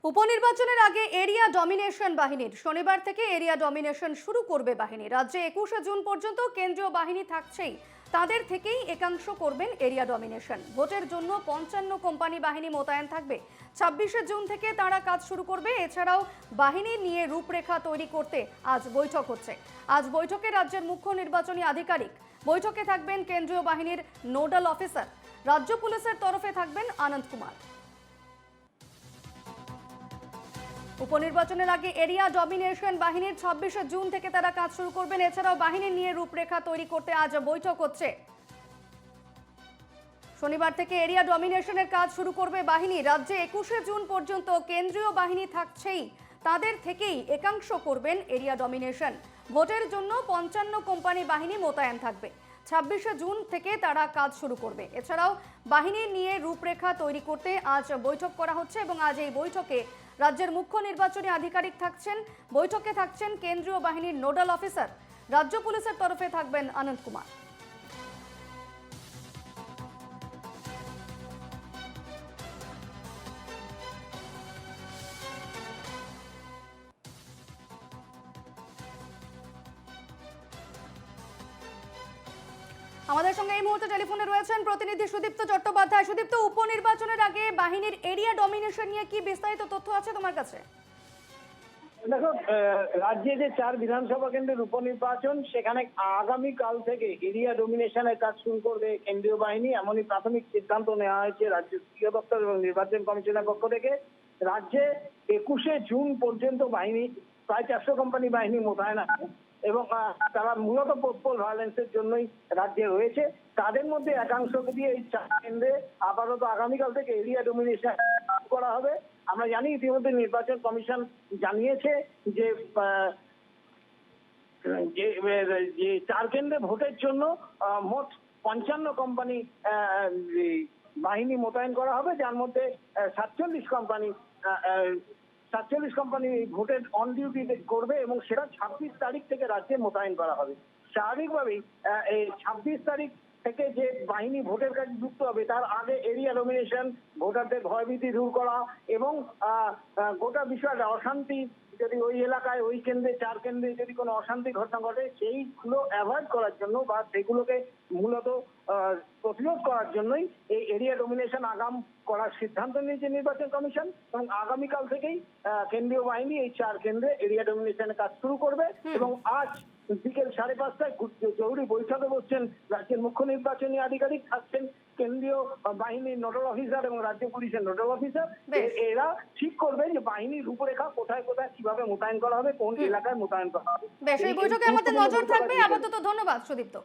উপনির্বাচনের আগে area domination বাহিনীর শনিবার থেকে এরিয়া ডমিনেশন শুরু করবে বাহিনী। রাজ্যে 21শে জুন পর্যন্ত কেন্দ্রীয় বাহিনী থাকছেই, তাদের থেকেই একাংশ করবেন এরিয়া ডমিনেশন। ভোটের জন্য 55 কোম্পানি বাহিনী মোতায়েন থাকবে। 26শে জুন থেকে তারা কাজ শুরু করবে। এছাড়াও বাহিনী নিয়ে রূপরেখা তৈরি করতে আজ বৈঠক হচ্ছে। আজ বৈঠকে রাজ্যের মুখ্য নির্বাচনী আধিকারিক, বৈঠকে থাকবেন কেন্দ্রীয় বাহিনীর নোডাল অফিসার, রাজ্য পুলিশের তরফে থাকবেন আনন্দ কুমার। উপনির্বাচনের আগে এরিয়া ডমিনেশন বাহিনীর 26শে জুন থেকে তারা কাজ শুরু করবেন। এছাড়াও বাহিনী নিয়ে রূপরেখা তৈরি করতে আজ বৈঠক হচ্ছে। শনিবার থেকে এরিয়া ডমিনেশনের কাজ শুরু করবে বাহিনী। রাজ্যে 21শে জুন পর্যন্ত কেন্দ্রীয় বাহিনী থাকছেই, তাদের থেকেই একাংশ করবেন এরিয়া ডমিনেশন। ভোটের জন্য 55 কোম্পানি বাহিনী মোতায়েন থাকবে। 26শে জুন থেকে তারা কাজ শুরু করবে। এছাড়াও বাহিনী নিয়ে রূপরেখা তৈরি করতে আজ বৈঠক করা হচ্ছে এবং আজ এই বৈঠকে রাজ্যের মুখ্য নির্বাচনী আধিকারিক থাকছেন। বৈঠকে থাকছেন কেন্দ্রীয় বাহিনীর নোডাল অফিসার, রাজ্য পুলিশের তরফে থাকবেন আনন্দ কুমার। আমাদের সঙ্গে এই মুহূর্তে টেলিফোনে রয়েছেন প্রতিনিধি সুদীপ্ত চট্টোপাধ্যায়। সুদীপ্ত, উপনির্বাচনের আগে বাহিনীর এরিয়া ডমিনেশন নিয়ে কি বিস্তারিত তথ্য আছে তোমার কাছে? দেখো, রাজ্যে যে 4 বিধানসভা কেন্দ্রের উপনির্বাচন, সেখানে আগামীকাল থেকে এরিয়া ডমিনেশনের কাজ শুরু করবে কেন্দ্রীয় বাহিনী, এমনই প্রাথমিক সিদ্ধান্ত নেওয়া হয়েছে রাজ্য তৃতীয় দপ্তর এবং নির্বাচন কমিশনের পক্ষ থেকে। রাজ্যে 21শে জুন পর্যন্ত বাহিনী প্রায় 400 কোম্পানি বাহিনী মোতায়েন আছে এবং তারা মূলত পোস্টাল ভায়োলেন্সের জন্যই রাজ্যে রয়েছে। তাদের মধ্যে একাংশকে দিয়ে এই 4 কেন্দ্রে আপাতত আগামীকাল থেকে এরিয়া ডমিনেশন করা হবে। আমরা জানি ইতিমধ্যে নির্বাচন কমিশন জানিয়েছে যে 4 কেন্দ্রে ভোটের জন্য মোট 55 কোম্পানি বাহিনী মোতায়েন করা হবে, যার মধ্যে 47 কোম্পানি ভোটের অন ডিউটি করবে এবং সেটা 26 তারিখ থেকে রাজ্যে মোতায়েন করা হবে। স্বাভাবিকভাবেই এই 26 তারিখ থেকে যে বাহিনী ভোটের কাজে যুক্ত হবে, তার আগে এরিয়া ডমিনেশন, ভোটারদের ভয়ভীতি দূর করা এবং গোটা বিষয়টা অশান্তি যদি ওই এলাকায় ওই কেন্দ্রে 4 কেন্দ্রে যদি কোনো অশান্তি ঘটনা ঘটে, সেইগুলো অ্যাভয়েড করার জন্য বা সেগুলোকে মূলত প্রতিরোধ করার জন্যই এই এরিয়া ডমিনেশন আগাম করার সিদ্ধান্ত নিয়েছে নির্বাচন কমিশন এবং আগামীকাল থেকেই কেন্দ্রীয় বাহিনী এই 4 কেন্দ্রে এরিয়া ডমিনেশনের কাজ শুরু করবে। এবং আজ বিকেল 5:30টায় জরুরি বৈঠকে বসছেন রাজ্যের মুখ্য নির্বাচনী আধিকারিক, থাকছেন কেন্দ্রীয় বাহিনীর নোডাল অফিসার এবং রাজ্য পুলিশের নোডাল অফিসার। এরা ঠিক করবে যে বাহিনীর রূপরেখা কোথায় কোথায় কিভাবে মোতায়েন করা হবে, কোন এলাকায় মোতায়েন করা হবে। বেশ, এই বৈঠকে আমাদের নজর থাকবে। আপাতত ধন্যবাদ সুদীপ্ত।